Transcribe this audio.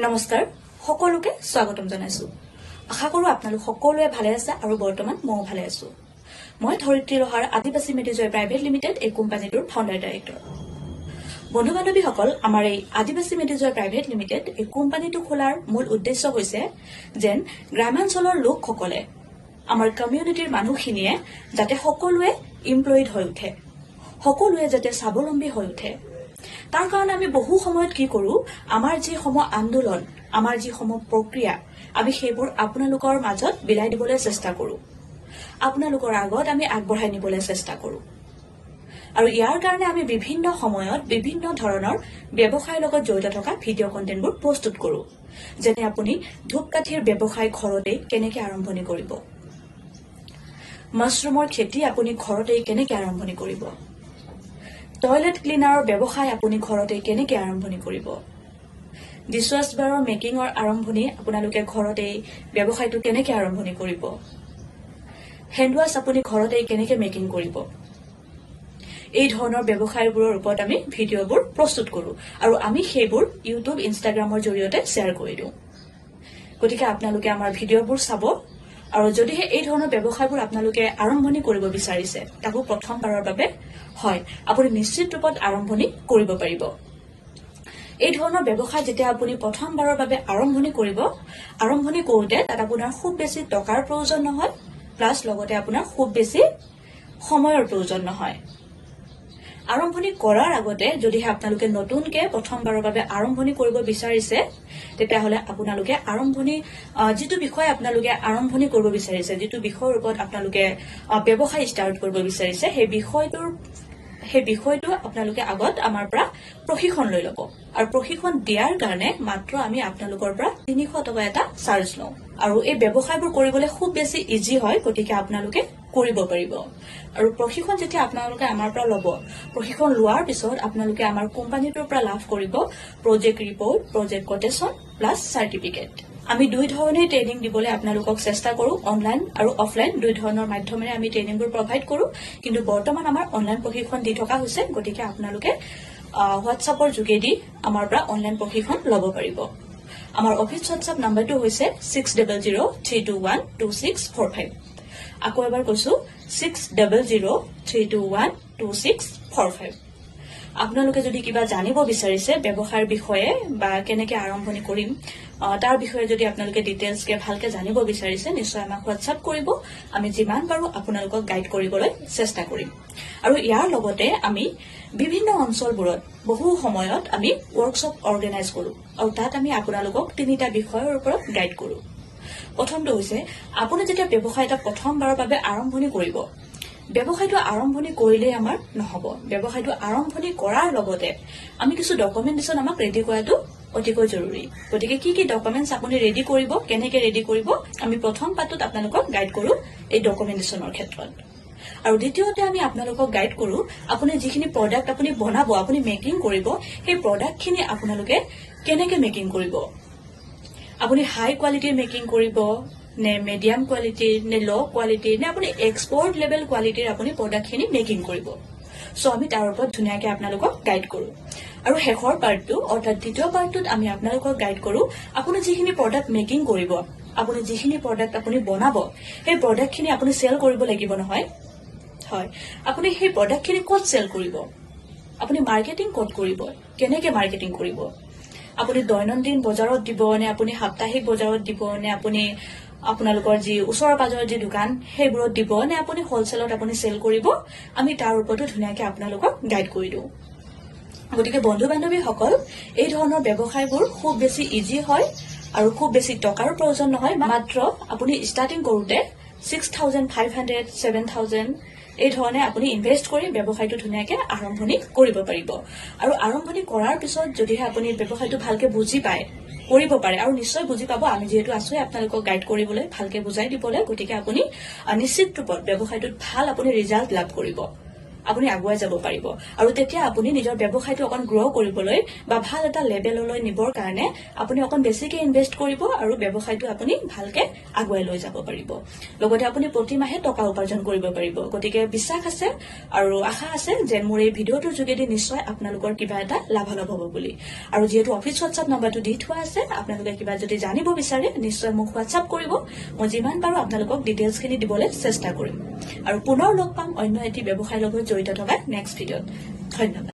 নমস্কাৰ সকলোকে স্বাগতম জনাইছো আশা কৰো আপোনালোক সকলোৱে ভালে আছে আৰু বৰ্তমান মই ভালে আছো মই ধৰিত্ৰী ৰহাৰ আদিবাসী মেডিজয় প্ৰাইভেট লিমিটেড এই কোম্পানীটোৰ ফাউণ্ডাৰ ডাইৰেক্টৰ বন্ধু বান্ধৱীসকল আমাৰ এই আদিবাসী মেডিজয় প্ৰাইভেট লিমিটেড এই কোম্পানীটো খোলাৰ মূল উদ্দেশ্য হৈছে যেন গ্ৰামাঞ্চলৰ লোকসকলে আমাৰ কমিউনিটিৰ মানুহখিনিয়ে যাতে সকলোৱে এমপ্লয়েড হৈ উঠে সকলোৱে যাতে স্বাৱলম্বী হৈ উঠে তাৰ কাৰণে আমি বহু সময়ত কি কৰো আমাৰ যি সম আন্দোলন আমাৰ যি সম প্ৰক্ৰিয়া আমি সেইবোৰ আপোনালোকৰ মাজত বিলাই দিবলৈ চেষ্টা কৰো আপোনালোকৰ আগত আমি আগবঢ়াই নিবলৈ চেষ্টা কৰো আৰু ইয়াৰ কাৰণে আমি বিভিন্ন সময়ত বিভিন্ন ধৰণৰ ব্যৱসায়ৰ লগত জড়িত থকা ভিডিঅ' কন্টেন্টবোৰ প্ৰস্তুত কৰো যেনে আপুনি ধূপকাঠিৰ ব্যৱসায় ঘৰতে কেনেকৈ আৰম্ভণি কৰিব মাছৰুমৰ খেতি আপুনি ঘৰতে কেনেকৈ আৰম্ভণি কৰিব টয়লেট ক্লিনাৰৰ ব্যৱসায় আপুনি ঘৰতে কেনেকৈ আৰম্ভণি কৰিব ডিছৱাছ বাৰৰ মেকিঙৰ আৰম্ভণি আপোনালোকে ঘৰতে ব্যৱসায়টো কেনেকৈ আৰম্ভণি কৰিব হেণ্ডৱাছ আপুনি ঘৰতে কেনেকৈ মেকিং কৰিব এই ধৰণৰ ব্যৱসায়বোৰৰ ওপৰত আমি ভিডিঅ'বোৰ প্ৰস্তুত কৰো আৰু আমি সেইবোৰ ইউটিউব ইনষ্টাগ্ৰামৰ জৰিয়তে শ্বেয়াৰ কৰি দিওঁ গতিকে আপোনালোকে আমাৰ ভিডিঅ'বোৰ চাব আৰু যদিহে এই ধৰণৰ ব্যৱসায়বোৰ আপোনালোকে আৰম্ভণি কৰিব বিচাৰিছে তাকো প্ৰথমবাৰৰ বাবে হয় আপুনি নিশ্চিত ৰূপত আৰম্ভণি কৰিব পাৰিব এই ধৰণৰ ব্যৱসায় যেতিয়া আপুনি প্ৰথমবাৰৰ বাবে আৰম্ভণি কৰিব আৰম্ভণি কৰোঁতে তাত আপোনাৰ খুব বেছি টকাৰ প্ৰয়োজন নহয় প্লাছ লগতে আপোনাৰ খুব বেছি সময়ৰ প্ৰয়োজন নহয় আৰম্ভণি কৰাৰ আগতে যদিহে আপোনালোকে নতুনকৈ প্ৰথমবাৰৰ বাবে আৰম্ভণি কৰিব বিচাৰিছে তেতিয়াহ'লে আপোনালোকে আৰম্ভণি যিটো বিষয় আপোনালোকে আৰম্ভণি কৰিব বিচাৰিছে যিটো বিষয়ৰ ওপৰত আপোনালোকে ব্যৱসায় ষ্টাৰ্ট কৰিব বিচাৰিছে সেই বিষয়টো আপোনালোকে আগত আমাৰ পৰা প্ৰশিক্ষণ লৈ ল'ব আৰু প্ৰশিক্ষণ দিয়াৰ কাৰণে মাত্ৰ আমি আপোনালোকৰ পৰা 300 টকা এটা চাৰ্জ লওঁ আৰু এই ব্যৱসায়বোৰ কৰিবলৈ খুব বেছি ইজি হয় গতিকে আপোনালোকে কৰিব পাৰিব আৰু প্ৰশিক্ষণ যেতিয়া আপোনালোকে আমাৰ পৰা ল'ব প্ৰশিক্ষণ লোৱাৰ পিছত আপোনালোকে আমাৰ কোম্পানীটোৰ পৰা লাভ কৰিব project report project quotation plus certificate আমি দুই ধৰণে ট্ৰেইনিং দিবলৈ আপোনালোকক চেষ্টা কৰো অনলাইন আৰু অফলাইন দুই ধৰণৰ মাধ্যমেৰে আমি ট্ৰেইনিংবোৰ প্ৰভাইড কৰো কিন্তু বৰ্তমান আমাৰ অনলাইন প্ৰশিক্ষণ দি থকা হৈছে গতিকে আপোনালোকে হোৱাটছআপৰ যোগেদি আমাৰ পৰা অনলাইন প্ৰশিক্ষণ ল'ব পাৰিব আমাৰ অফিচ হোৱাটছআপ নম্বৰটো হৈছে 6003212645 আকৌ এবাৰ কৈছো 6003212645 আপোনালোকে যদি কিবা জানিব বিচাৰিছে ব্যৱসায়ৰ বিষয়ে বা কেনেকৈ আৰম্ভণি কৰিম তাৰ বিষয়ে যদি আপোনালোকে ডিটেইলছকে ভালকে জানিব বিচাৰিছে নিশ্চয় আমাক হোৱাটছআপ কৰিব আমি যিমান পাৰো আপোনালোকক গাইড কৰিবলৈ চেষ্টা কৰিম আৰু ইয়াৰ লগতে আমি বিভিন্ন অঞ্চলবোৰত বহু সময়ত আমি ৱৰ্কশ্বপ অৰ্গেনাইজ কৰো আৰু তাত আমি আপোনালোকক তিনিটা বিষয়ৰ ওপৰত গাইড কৰো প্ৰথমটো হৈছে আপুনি যেতিয়া ব্যৱসায় এটা প্ৰথমবাৰৰ বাবে আৰম্ভণি কৰিব ব্যৱসায়টো আৰম্ভণি কৰিলে আমাৰ নহব ব্যৱসায়টো আৰম্ভণি কৰাৰ লগতে আমি কিছু ডকুমেন্টেশন আমাক ৰেডি কৰাটো অতিকৈ জৰুৰী গতিকে কি ডকুমেন্টছ আপুনি ৰেডি কৰিব কেনেকৈ ৰেডি কৰিব আমি প্ৰথম পাৰ্টত আপোনালোকক গাইড কৰো এই ডকুমেন্টেশনৰ ক্ষেত্ৰত আৰু দ্বিতীয়তে আমি আপোনালোকক গাইড কৰো আপুনি যিখিনি প্ৰডাক্ট আপুনি বনাব আপুনি মেকিং কৰিব সেই প্ৰডাক্টখিনি আপোনালোকে কেনেকৈ মেকিং কৰিব আপুনি হাই কোৱালিটিৰ মেকিং কৰিব নে মিডিয়াম কোৱালিটিৰ নে ল' কোৱালিটিৰ নে আপুনি এক্সপৰ্ট লেভেল কোৱালিটিৰ আপুনি প্ৰডাক্টখিনি মেকিং কৰিব সো আমি তাৰ ওপৰত ধুনীয়াকৈ আপোনালোকক গাইড কৰো আৰু শেষৰ পাৰ্টটো অৰ্থাৎ দ্বিতীয় পাৰ্টটোত আমি আপোনালোকক গাইড কৰো আপুনি যিখিনি প্ৰডাক্ট মেকিং কৰিব আপুনি যিখিনি প্ৰডাক্ট আপুনি বনাব সেই প্ৰডাক্টখিনি আপুনি চেল কৰিব লাগিব নহয় হয় আপুনি সেই প্ৰডাক্টখিনি ক'ত চেল কৰিব আপুনি মাৰ্কেটিং ক'ত কৰিব কেনেকৈ মাৰ্কেটিং কৰিব আপুনি দৈনন্দিন বজাৰত দিব নে আপুনি সাপ্তাহিক বজাৰত দিব নে আপুনি আপোনালোকৰ যি ওচৰৰ পাজৰৰ যি দোকান সেইবোৰত দিব নে আপুনি হোলচেলত আপুনি চেল কৰিব আমি তাৰ ওপৰতো ধুনীয়াকৈ আপোনালোকক গাইড কৰি দিওঁ গতিকে বন্ধু বান্ধৱীসকল এই ধৰণৰ ব্যৱসায়বোৰ খুব বেছি ইজি হয় আৰু খুব বেছি টকাৰ প্ৰয়োজন নহয় মাত্ৰ আপুনি ষ্টাৰ্টিং কৰোঁতে 6,500 7,000 এই ধৰণে আপুনি ইনভেষ্ট কৰি ব্যৱসায়টো ধুনীয়াকৈ আৰম্ভণি কৰিব পাৰিব আৰু আৰম্ভণি কৰাৰ পিছত যদিহে আপুনি ব্যৱসায়টো ভালকৈ বুজি পায় কৰিব পাৰে আৰু নিশ্চয় বুজি পাব আমি যিহেতু আছোৱে আপোনালোকক গাইড কৰিবলৈ ভালকৈ বুজাই দিবলৈ গতিকে আপুনি নিশ্চিত ৰূপত ব্যৱসায়টোত ভাল আপুনি ৰিজাল্ট লাভ কৰিব আপুনি আগুৱাই যাব পাৰিব আৰু তেতিয়া আপুনি নিজৰ ব্যৱসায়টো অকণ গ্ৰ' কৰিবলৈ বা ভাল এটা লেভেললৈ নিবৰ কাৰণে আপুনি অকণ বেছিকে ইনভেষ্ট কৰিব আৰু ব্যৱসায়টো আপুনি ভালকে আগুৱাই লৈ যাব পাৰিব লগতে আপুনি প্ৰতি মাহে টকা উপাৰ্জন কৰিব পাৰিব গতিকে বিশ্বাস আছে আৰু আশা আছে যে মোৰ এই ভিডিঅ'টোৰ যোগেদি নিশ্চয় আপোনালোকৰ কিবা এটা লাভালাভ হ'ব বুলি আৰু যেহেতু অফিস হোৱাটছআপ নম্বৰটো দি থোৱা আছে আপোনালোকে কিবা যদি জানিব বিচাৰে নিশ্চয় মোক হোৱাটছআপ কৰিব মই যিমান পাৰো আপোনালোকক ডিটেইলছখিনি দিবলৈ চেষ্টা কৰিম আৰু পুনৰ লগ পাম অন্য এটি ব্যৱসায়ৰ লগত জড়িত থকা নেক্সট ভিডিঅ'ত ধন্যবাদ